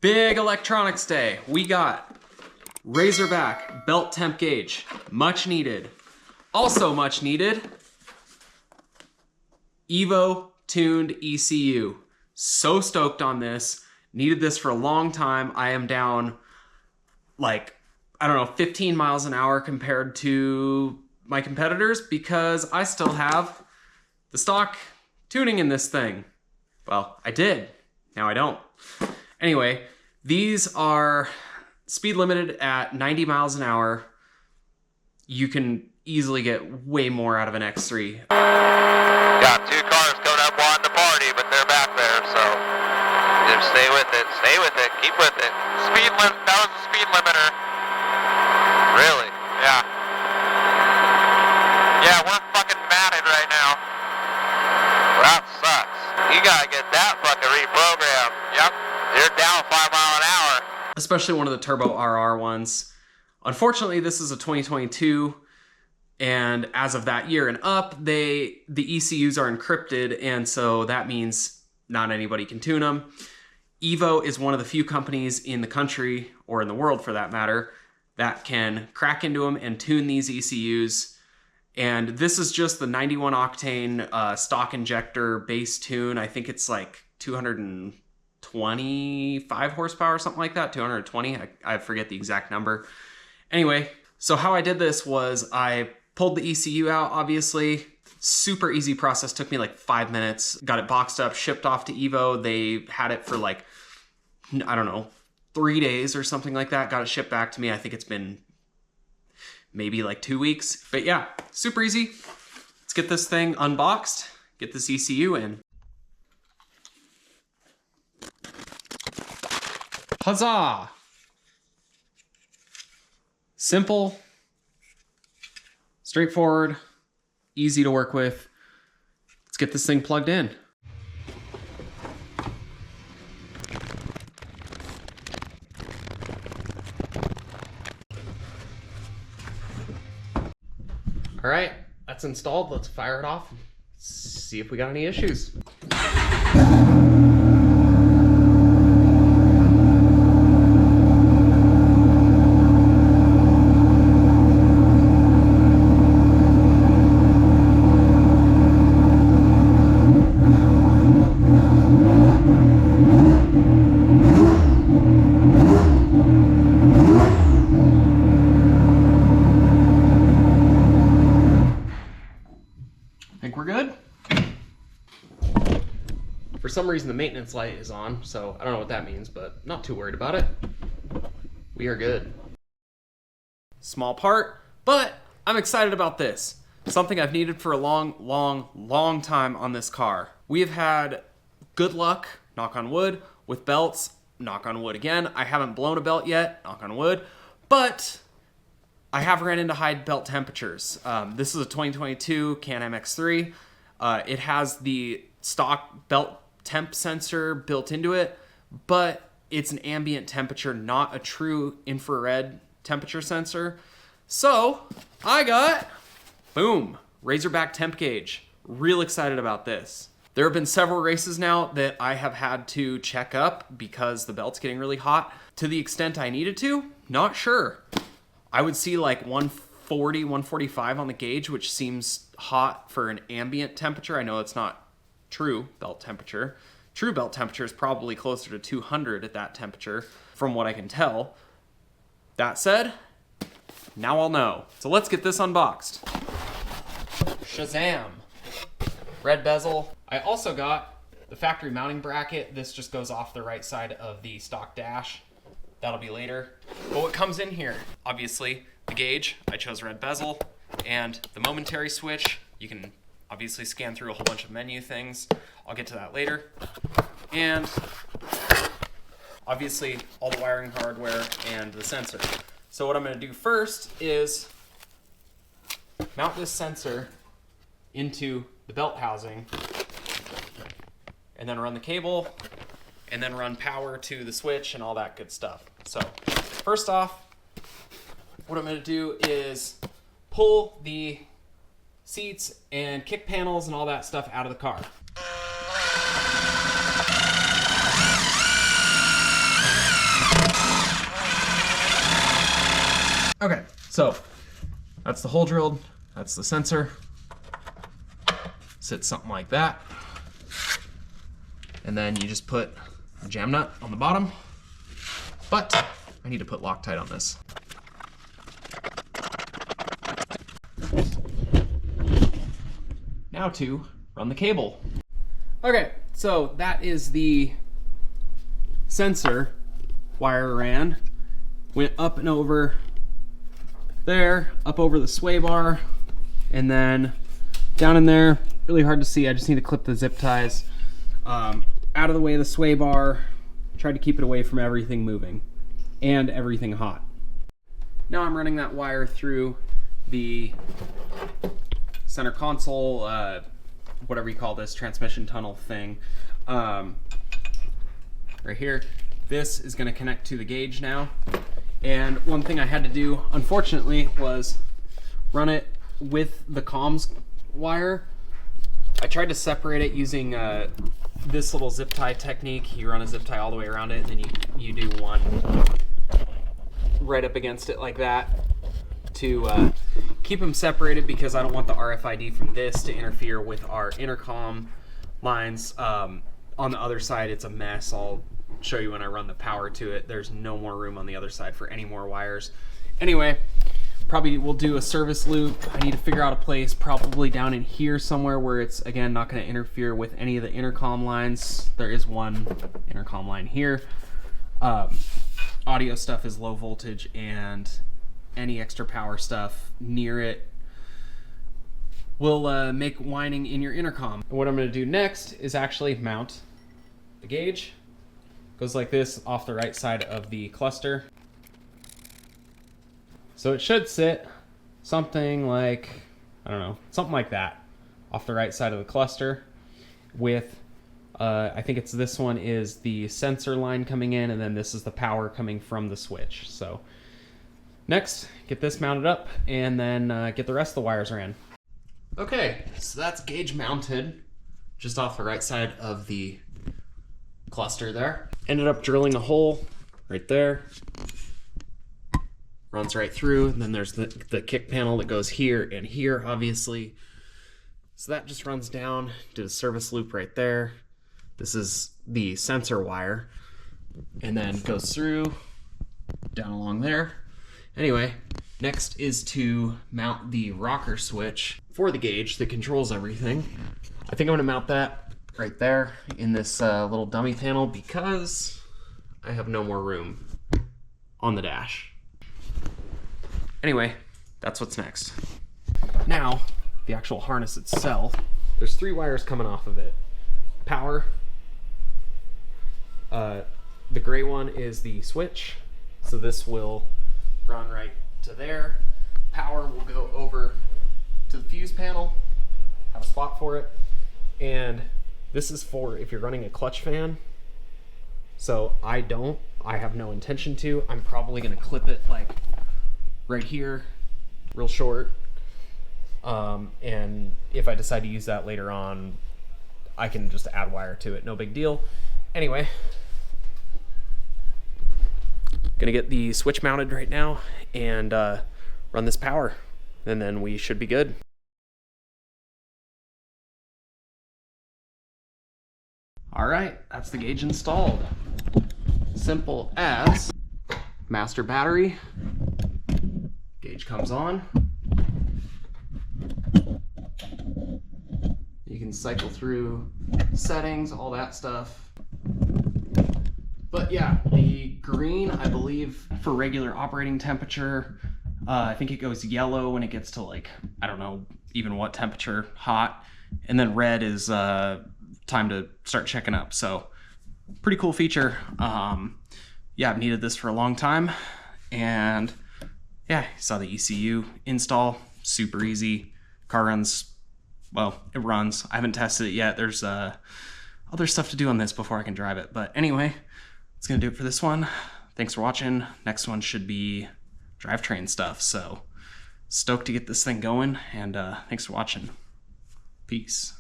Big electronics day. We got Razorback belt temp gauge, much needed. Also much needed, Evo tuned ECU. So stoked on this. Needed this for a long time. I am down like, I don't know, 15 miles an hour compared to my competitors because I still have the stock tuning in this thing. Well, I did. Now I don't. Anyway, these are speed limited at 90 miles an hour. You can easily get way more out of an X3. Got two cars coming up wanting to party, but they're back there, so just stay with it, keep with it. Speed limit, that was the speed limiter. Really? Yeah. Yeah, we're fucking matted right now. That sucks. You gotta get that fucking reprogrammed. Yep. You're down 5 miles an hour. Especially one of the turbo RR ones. Unfortunately, this is a 2022, and as of that year and up, the ECUs are encrypted, and so that means not anybody can tune them. Evo is one of the few companies in the country, or in the world for that matter, that can crack into them and tune these ECUs. And this is just the 91 octane stock injector base tune. I think it's like 225 horsepower, something like that, 220. I forget the exact number. Anyway, so how I did this was I pulled the ECU out, obviously. Super easy process, took me like 5 minutes. Got it boxed up, shipped off to Evo. They had it for like, I don't know, 3 days or something like that. Got it shipped back to me. I think it's been maybe like 2 weeks. But yeah, super easy. Let's get this thing unboxed, get this ECU in. Huzzah! Simple, straightforward, easy to work with. Let's get this thing plugged in. All right, that's installed. Let's fire it off and see if we got any issues. Think we're good? For some reason the maintenance light is on, so I don't know what that means, but not too worried about it. We are good. Small part, but I'm excited about this. Something I've needed for a long time on this car. We have had good luck, knock on wood, with belts, knock on wood again. I haven't blown a belt yet, knock on wood, but I have ran into high belt temperatures. This is a 2022 Can-Am X3. It has the stock belt temp sensor built into it, but it's an ambient temperature, not a true infrared temperature sensor. So I got, boom, Razorback temp gauge. Real excited about this. There have been several races now that I have had to check up because the belt's getting really hot. To the extent I needed to, not sure. I would see like 140, 145 on the gauge, which seems hot for an ambient temperature. I know it's not true belt temperature. True belt temperature is probably closer to 200 at that temperature, from what I can tell. That said, now I'll know. So let's get this unboxed. Shazam! Red bezel. I also got the factory mounting bracket. This just goes off the right side of the stock dash. That'll be later. But what comes in here, obviously, the gauge. I chose red bezel, and the momentary switch. You can obviously scan through a whole bunch of menu things. I'll get to that later. And obviously all the wiring hardware and the sensor. So what I'm going to do first is mount this sensor into the belt housing, and then run the cable, and then run power to the switch and all that good stuff. So first off, what I'm going to do is pull the seats and kick panels and all that stuff out of the car. Okay, so that's the hole drilled, that's the sensor. Sits something like that. And then you just put a jam nut on the bottom. But I need to put Loctite on this. Now to run the cable. Okay, so that is the sensor wire ran. Went up and over there, up over the sway bar, and then down in there. Really hard to see, I just need to clip the zip ties out of the way of the sway bar. Tried to keep it away from everything moving and everything hot. Now I'm running that wire through the center console, whatever you call this, transmission tunnel thing. Right here. This is going to connect to the gauge now. And one thing I had to do, unfortunately, was run it with the comms wire. I tried to separate it using this little zip tie technique. You run a zip tie all the way around it, and then you do one right up against it like that to keep them separated, because I don't want the RFID from this to interfere with our intercom lines. On the other side, it's a mess. I'll show you when I run the power to it. There's no more room on the other side for any more wires. Anyway, probably we'll do a service loop. I need to figure out a place probably down in here somewhere where it's, again, not going to interfere with any of the intercom lines. There is one intercom line here. Audio stuff is low voltage, and any extra power stuff near it will make whining in your intercom. And what I'm going to do next is actually mount the gauge. Goes like this off the right side of the cluster. So it should sit something like, I don't know, something like that off the right side of the cluster with, I think it's this one is the sensor line coming in, and then this is the power coming from the switch. So next, get this mounted up, and then get the rest of the wires ran. Okay, so that's gauge mounted just off the right side of the cluster there. Ended up drilling a hole right there. Runs right through, and then there's the kick panel that goes here and here, obviously. So that just runs down, did a service loop right there. This is the sensor wire, and then goes through, down along there. Anyway, next is to mount the rocker switch for the gauge that controls everything. I think I'm gonna mount that right there in this little dummy panel, because I have no more room on the dash. Anyway, that's what's next. Now, the actual harness itself, there's 3 wires coming off of it. Power, the gray one is the switch, so this will run right to there. Power will go over to the fuse panel, have a spot for it, and this is for if you're running a clutch fan. So I have no intention to. I'm probably gonna clip it like right here, real short. And if I decide to use that later on, I can just add wire to it, no big deal. Anyway, gonna get the switch mounted right now and run this power, and then we should be good. All right, that's the gauge installed. Simple as master battery, gauge comes on. You can cycle through settings, all that stuff. But yeah, the green, I believe, for regular operating temperature, I think it goes yellow when it gets to, like, I don't know even what temperature, hot. And then red is time to start checking up. So pretty cool feature. Yeah, I've needed this for a long time. And yeah, you saw the ECU install, super easy. Car runs, well, it runs. I haven't tested it yet. There's other stuff to do on this before I can drive it. But anyway, that's gonna do it for this one. Thanks for watching. Next one should be drivetrain stuff. So stoked to get this thing going, and thanks for watching. Peace.